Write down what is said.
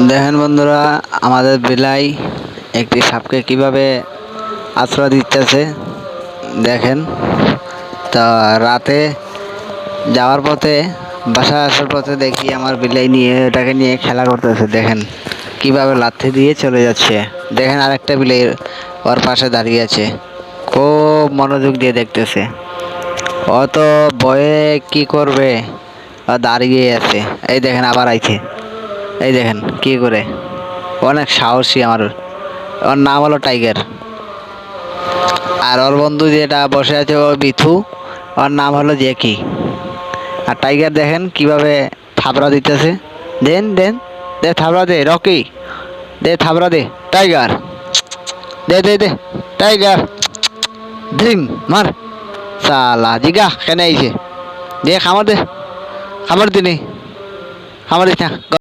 দেখেন বন্ধুরা, আমাদের বিলাই একটি সাপকে কিভাবে আশ্রয় দিতেছে দেখেন। তা রাতে যাওয়ার পথে, বাসায় আসার পথে দেখি আমার বিলাই এটাকে নিয়ে খেলা করতেছে। দেখেন কিভাবে লাথি দিয়ে চলে যাচ্ছে। দেখেন আরেকটা বিলাই ওর পাশে দাঁড়িয়ে আছে, খুব মনোযোগ দিয়ে দেখতেছে। ও তো ভয়ে কি করবে, দাঁড়িয়ে আছে। এই দেখেন আবার আইছে, এই দেখেন কি করে, অনেক সাহসী আমার। ওর নাম হলো টাইগার। আর ওর বন্ধু যেটা বসে আছে ও বিথু, ওর নাম হলো জ্যাকি। আর টাইগার দেখেন কিভাবে থাবড়া দিতেছে। দেন দেন, দে থাবড়া দে রকি, দে থাবড়া দে টাইগার, দে দে দে টাইগার, ডিম মার। সালা জিগা কেন আইছে, দে খামার দে, খাবার দিনি, খামার দিস না।